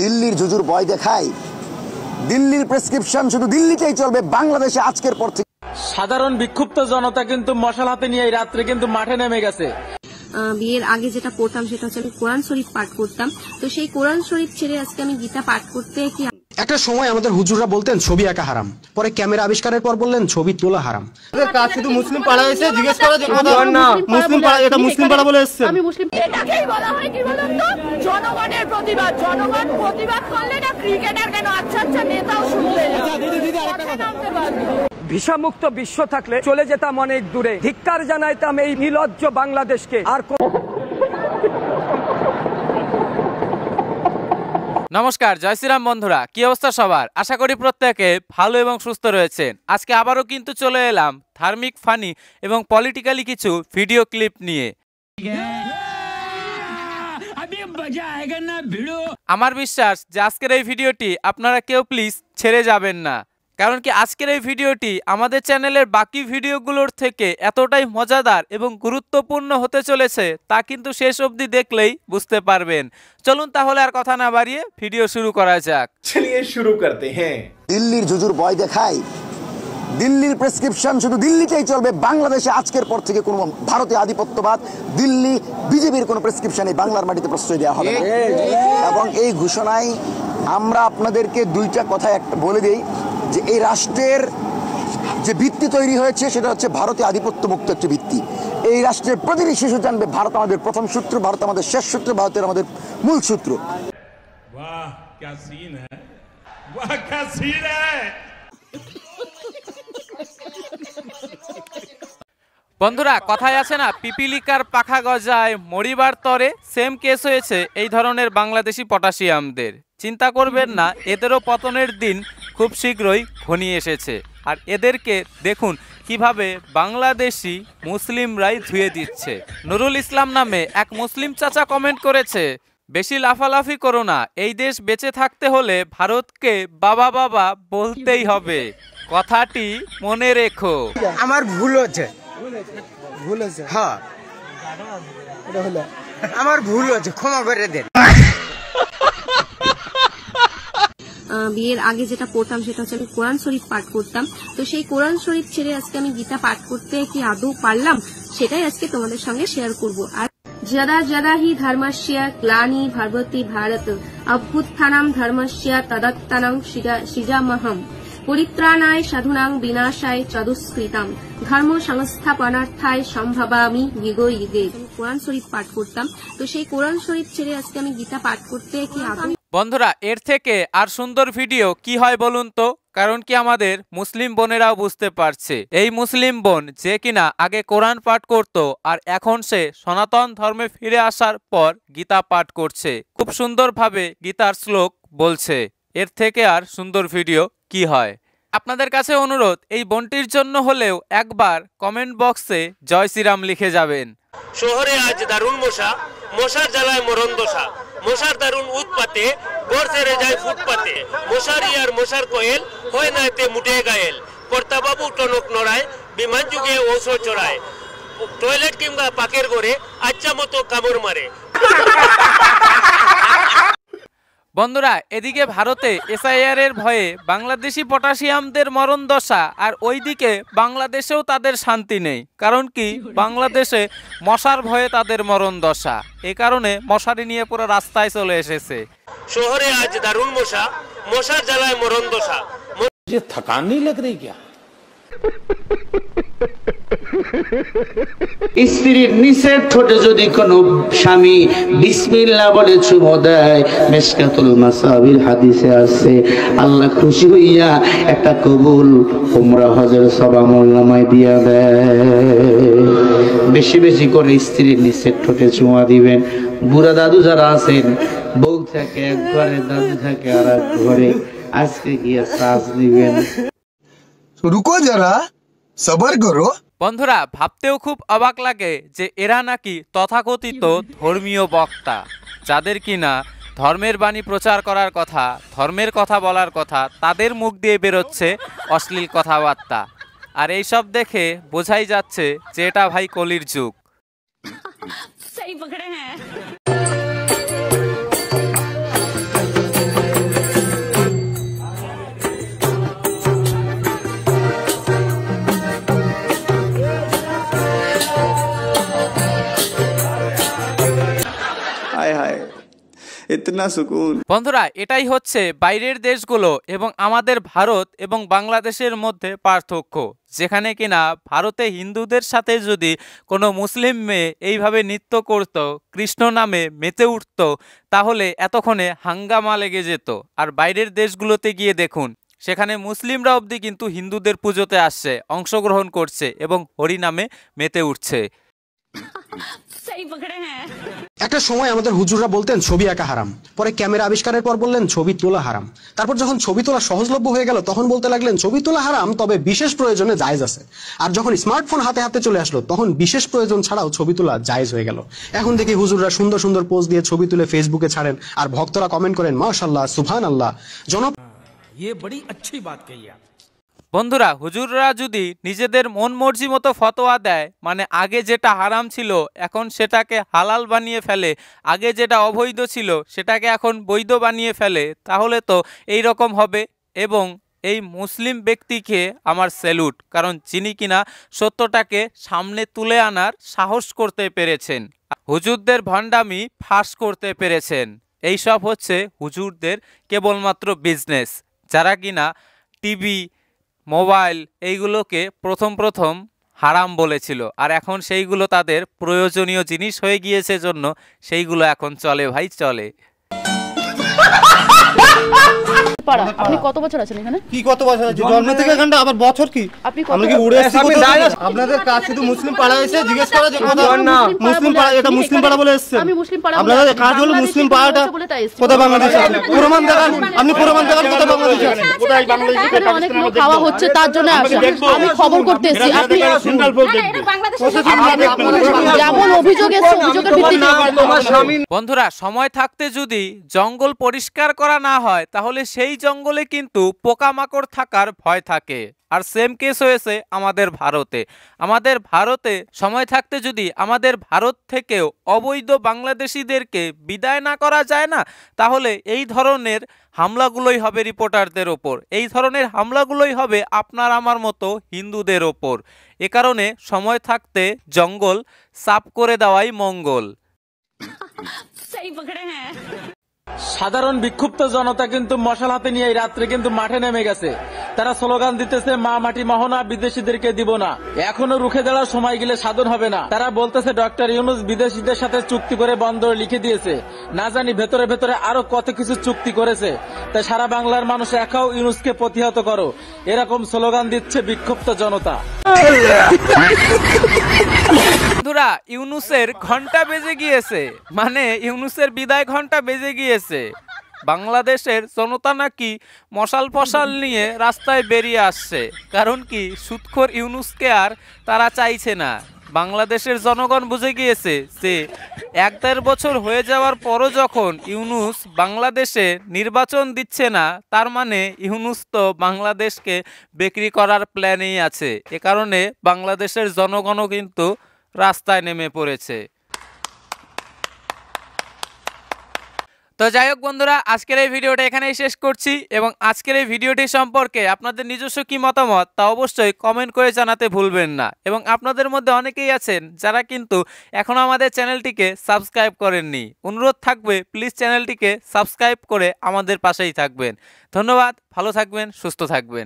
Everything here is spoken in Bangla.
দিল্লির জুজুর ভয় দেখায়। দিল্লির প্রেসক্রিপশন শুধু দিল্লিতেই চলবে, বাংলাদেশে আজকের পর থেকে। সাধারণ বিক্ষুব্ধ জনতা কিন্তু মশাল হাতে নিয়ে এই রাত্রে কিন্তু মাঠে নেমে গেছে। বিয়ের আগে যেটা পড়তাম সেটা হচ্ছে আমি কোরআন শরীফ পাঠ করতাম, তো সেই কোরআন শরীফ ছেড়ে আজকে আমি গীতা পাঠ করতে কি। একটা সময় আমাদের হুজুররা বলতেন ছবি আঁকা হারাম, পরে ক্যামেরা আবিষ্কারের পর বললেন ছবি তোলা হারাম। কাজ শুধু মুসলিম পাড়া এসে জিজ্ঞেস করা যে না মুসলিম পাড়া, এটা মুসলিম পাড়া বলে এসেছে। আমি মুসলিম, এটাকেই বলা হয় কি বলুন তো, জনগণের প্রতিবাদ। জনগণ প্রতিবাদ করলে না ক্রিকেটার কেন আচ্ছা আচ্ছা নেতাও শুনলে। দিদি আরেকটা কথা, ভিসামুক্ত বিশ্ব থাকলে চলে যেতাম অনেক দূরে। ধিক্কার জানাইতাম এই নির্লজ্জ বাংলাদেশকে। আর নমস্কার, জয় শ্রীরাম বন্ধুরা, কি অবস্থা সবার? আশা করি প্রত্যেকে ভালো এবং সুস্থ রয়েছেন। আজকে আবারও কিন্তু চলে এলাম ধার্মিক, ফানি এবং পলিটিক্যালি কিছু ভিডিও ক্লিপ নিয়ে। আমার বিশ্বাস যে আজকের এই ভিডিওটি আপনারা কেউ প্লিজ ছেড়ে যাবেন না, কারণ কি আজকের এই ভিডিওটি আমাদের চ্যানেলের বাকি ভিডিওগুলোর থেকে এতটাই মজাদার এবং গুরুত্বপূর্ণ হতে চলেছে তা কিন্তু শেষ অবধি দেখলেই বুঝতে পারবেন। চলুন তাহলে আর কথা না বাড়িয়ে ভিডিও শুরু করা যাক। চলিয়ে শুরু করতে হ্যাঁ। দিল্লির জুজুর ভয় দেখায়। দিল্লির প্রেসক্রিপশন শুধু দিল্লিতেই চলবে, বাংলাদেশে আজকের পর থেকে কোনো ভারতীয় আধিপত্যবাদ, দিল্লি বিজেপির কোনো প্রেসক্রিপশন এই বাংলার মাটিতে প্রশ্রয় দেওয়া হবে না। এবং এই ঘোষণায় আমরা আপনাদেরকে দুইটা কথা একটা বলে দিই যে এই রাষ্ট্রের যে ভিত্তি তৈরি হয়েছে সেটা হচ্ছে ভারতীয় আধিপত্য মুক্ত একটি ভিত্তি। এই রাষ্ট্রের প্রতিটি শিশু জানবে ভারত আমাদের প্রথম সূত্র, ভারত আমাদের শেষ সূত্র, ভারতের আমাদের মূল সূত্র। বাহ क्या सीन है, वाह क्या सीन है। বন্ধুরা, কথায় আছে না, পিপিলিকার পাখা গজায় মরিবার তরে, সেম কেস হয়েছে এই ধরনের বাংলাদেশি পটাশিয়ামদের। চিন্তা করবেন না, এদেরও পতনের দিন খুব শীঘ্রই ঘনিয়ে এসেছে। আর এদেরকে দেখুন কিভাবে বাংলাদেশি মুসলিমরাই ধুয়ে দিচ্ছে। নুরুল ইসলাম নামে এক মুসলিম চাচা কমেন্ট করেছে, বেশি লাফালাফি করো না, এই দেশ বেঁচে থাকতে হলে ভারতকে বাবা বাবা বলতেই হবে, কথাটি মনে রেখো। আমার ভুল হচ্ছে, হ্যাঁ আমার ভুল হচ্ছে, ক্ষমা করে দেন। বিয়ের আগে যেটা পড়তাম সেটা হচ্ছে আমি কোরআন শরীফ পাঠ করতাম, তো সেই কোরআন শরীফ ছেড়ে আজকে আমি গীতা পাঠ করতে কি আদৌ পারলাম, সেটাই আজকে তোমাদের সঙ্গে শেয়ার করব। আর যদা যদা হি ধর্মস্য গ্লানি ভবতি ভারত অভ্যুত্থানম ধর্মস্য তদাত্তানং সৃজামহম পরিত্রাণায় সাধুনাং বিনাশায় চতুষ্কৃতাম ধর্ম সংস্থাপনার্থায় সম্ভবামি যুগে যুগে। কোরআন শরীফ পাঠ করতাম, তো সেই কোরআন শরীফ ছেড়ে আজকে আমি গীতা পাঠ করতে কি আদৌ। বন্ধুরা, এর থেকে আর সুন্দর ভিডিও কি হয় বলুন তো? কারণ কি আমাদের মুসলিম বোনেরাও বুঝতে পারছে, এই মুসলিম বোন যে কিনা আগে কোরআন পাঠ করত আর এখন সে সনাতন ধর্মে ফিরে আসার পর গীতা পাঠ করছে, খুব সুন্দরভাবে গীতার শ্লোক বলছে। এর থেকে আর সুন্দর ভিডিও কি হয়? আপনাদের কাছে অনুরোধ, এই বোনটির জন্য হলেও একবার কমেন্ট বক্সে জয় শ্রীরাম লিখে যাবেন। শহরে আজ দারুণ মশা, মশার জ্বালায় মরণ দশা, মশার দারুণ উৎপাতে ঘর ছেড়ে যায় ফুটপাতে, মশারি আর মশার কোয়েল হয় না এতে মুটে গায়েল, কর্তাবাবু টনক নড়ায়, বিমান যুগে ঔষধ চড়ায়, টয়লেট কিংবা পাকের ঘরে আচ্ছা মতো কামড় মারে। বন্ধুরা, এদিকে ভারতে এসআইআর এর ভয়ে বাংলাদেশি পটাশিয়ামদের মরণ দশা, আর ওইদিকে বাংলাদেশেও তাদের শান্তি নেই। কারণ কি বাংলাদেশে মশার ভয়ে তাদের মরণ দশা, এ কারণে মশারি নিয়ে পুরো রাস্তায় চলে এসেছে। শহরে আজ দারুণ মশা, মশার জ্বালায় মরণ দশা। मुझे थकान नहीं लग रही क्या? স্ত্রীর নিচের ঠোঁটে যদি কোনো স্বামী বিসমিল্লাহ বলে চুমো দেয়, মিশকাতুল মাসাবির হাদিসে আছে, আল্লাহ খুশি হইয়া একটা কবুল উমরা হজের সওয়াব আমলনামায় দিয়া দেয়। বেশি বেশি করে স্ত্রীর নিচের ঠোঁটে চুমা দিবেন। বুড়া দাদু যারা আছেন, বউ থাকে এক ঘরে, দাদু থাকে আর এক ঘরে, আজকে গিয়ে শ্বাস দিবেন। রুকো যারা, সবর করো। বন্ধুরা, ভাবতেও খুব অবাক লাগে যে এরা নাকি তথাকথিত ধর্মীয় বক্তা, যাদের কিনা ধর্মের বাণী প্রচার করার কথা, ধর্মের কথা বলার কথা, তাদের মুখ দিয়ে বেরোচ্ছে অশ্লীল কথাবার্তা। আর এইসব দেখে বোঝাই যাচ্ছে যে এটা ভাই কলির যুগ। इतना सुकून। বন্ধুরা, এটাই হচ্ছে বাইরের দেশগুলো এবং আমাদের ভারত এবং বাংলাদেশের মধ্যে পার্থক্য, যেখানে কিনা ভারতে হিন্দুদের সাথে যদি কোনো মুসলিম মেয়ে এইভাবে নৃত্য করত, কৃষ্ণ নামে মেতে উঠত, তাহলে এতক্ষণে হাঙ্গামা লেগে যেত। আর বাইরের দেশগুলোতে গিয়ে দেখুন, সেখানে মুসলিমরা অবধি কিন্তু হিন্দুদের পুজোতে আসছে, অংশগ্রহণ করছে এবং হরি নামে মেতে উঠছে। একটা সময় আমাদের হুজুররা বলতেন ছবি আঁকা হারাম, পরে ক্যামেরা আবিষ্কারের পর বললেন ছবি তোলা হারাম। তারপর যখন ছবি তোলা সহজলভ্য হয়ে গেল তখন বলতে লাগলেন ছবি তোলা হারাম, তবে বিশেষ প্রয়োজনে জায়েজ আছে। আর যখন স্মার্টফোন হাতে হাতে চলে আসলো তখন বিশেষ প্রয়োজন ছাড়াও ছবি তোলা জায়েজ হয়ে গেল। এখন দেখি হুজুররা সুন্দর সুন্দর পোজ দিয়ে ছবি তুলে ফেসবুকে ছাড়েন, আর ভক্তরা কমেন্ট করেন মাশাআল্লাহ, সুবহানাল্লাহ। ये बड़ी अच्छी बात कही आप। বন্ধুরা, হুজুররা যদি নিজেদের মন মর্জি মতো ফতোয়া দেয়, মানে আগে যেটা হারাম ছিল এখন সেটাকে হালাল বানিয়ে ফেলে, আগে যেটা অবৈধ ছিল সেটাকে এখন বৈধ বানিয়ে ফেলে, তাহলে তো এই রকম হবে। এবং এই মুসলিম ব্যক্তিকে আমার স্যালুট, কারণ যিনি কিনা সত্যটাকে সামনে তুলে আনার সাহস করতে পেরেছেন, হুজুরদের ভণ্ডামি ফাঁস করতে পেরেছেন। এই সব হচ্ছে হুজুরদের কেবলমাত্র বিজনেস। যারা কিনা টিভি, মোবাইল এইগুলোকে প্রথম হারাম বলেছিল, আর এখন সেইগুলো তাদের প্রয়োজনীয় জিনিস হয়ে গিয়েছে জন্য সেইগুলো এখন চলে, ভাই চলে। আপনি কত বছর আছেন এখানে? কি কত বছর আছে? জন্ম থেকে এখানটা, আবার বছর কি আমরা কি উড়ে এসেছি? আপনাদের কাজ শুধু মুসলিম পাড়া এসে জিজ্ঞেস করা যে কথা না, মুসলিম পাড়া, এটা মুসলিম পাড়া বলে এসেছেন। আমি মুসলিম পাড়া, আপনাদের কাজ হলো মুসলিম পাড়াটা কোথায় বাংলাদেশে আছে? প্রমাণ দেখান, আপনি প্রমাণ দেখান কোথায় বাংলাদেশে আছে। কোথায় বাংলাদেশে অনেক লোক খাওয়া হচ্ছে, তার জন্য আমি খবর করতে এসেছি। আপনি যেমন অভিযোগ এসেছে অভিযোগের ভিত্তিতে। বন্ধুরা, সময় থাকতে যদি জঙ্গল পরিষ্কার করা না হয় তাহলে সেই জঙ্গলে কিন্তু পোকামাকড় থাকার ভয় থাকে। আর সেম কেস হয়েছে আমাদের ভারতে। আমাদের ভারতে সময় থাকতে যদি আমাদের ভারত থেকেও অবৈধ বাংলাদেশিদেরকে বিদায় না করা যায় না, তাহলে এই ধরনের হামলাগুলোই হবে রিপোর্টারদের ওপর, এই ধরনের হামলাগুলোই হবে আপনার আমার মতো হিন্দুদের ওপর। এ কারণে সময় থাকতে জঙ্গল সাফ করে দেওয়াই মঙ্গল। সাধারণ বিক্ষুব্ধ জনতা কিন্তু মশাল হাতে নিয়ে এই রাত্রে কিন্তু মাঠে নেমে গেছে। তারা স্লোগান দিতেছে মা মাটি মহনা, বিদেশিদেরকে দিব না। এখনো রুখে দেওয়ার সময় গেলে সাধন হবে না। তারা বলতেছে ডক্টর ইউনূস বিদেশিদের সাথে চুক্তি করে বন্দর লিখে দিয়েছে, না জানি ভেতরে ভেতরে আরো কত কিছু চুক্তি করেছে। তাই সারা বাংলার মানুষ একাও ইউনূসকে প্রতিহত করো, এরকম স্লোগান দিচ্ছে বিক্ষুব্ধ জনতা। বন্ধুরা, ইউনূসের ঘন্টা বেজে গিয়েছে, মানে ইউনূসের বিদায় ঘন্টা বেজে গিয়েছে। বাংলাদেশের জনতা নাকি মশাল ফশাল নিয়ে রাস্তায় বেরিয়ে আসছে, কারণ কি সুদখোর ইউনূসকে আর তারা চাইছে না। বাংলাদেশের জনগণ বুঝে গিয়েছে যে 1-1.5 বছর হয়ে যাওয়ার পরও যখন ইউনূস বাংলাদেশে নির্বাচন দিচ্ছে না, তার মানে ইউনূস তো বাংলাদেশকে বিক্রি করার প্ল্যানেই আছে। এ কারণে বাংলাদেশের জনগণও কিন্তু রাস্তায় নেমে পড়েছে। তো যাই হোক বন্ধুরা, আজকের এই ভিডিওটা এখানেই শেষ করছি, এবং আজকের এই ভিডিওটি সম্পর্কে আপনাদের নিজস্ব কি মতামত তা অবশ্যই কমেন্ট করে জানাতে ভুলবেন না। এবং আপনাদের মধ্যে অনেকেই আছেন যারা কিন্তু এখনো আমাদের চ্যানেলটিকে সাবস্ক্রাইব করেননি, অনুরোধ থাকবে প্লিজ চ্যানেলটিকে সাবস্ক্রাইব করে আমাদের পাশেই থাকবেন। ধন্যবাদ, ভালো থাকবেন, সুস্থ থাকবেন।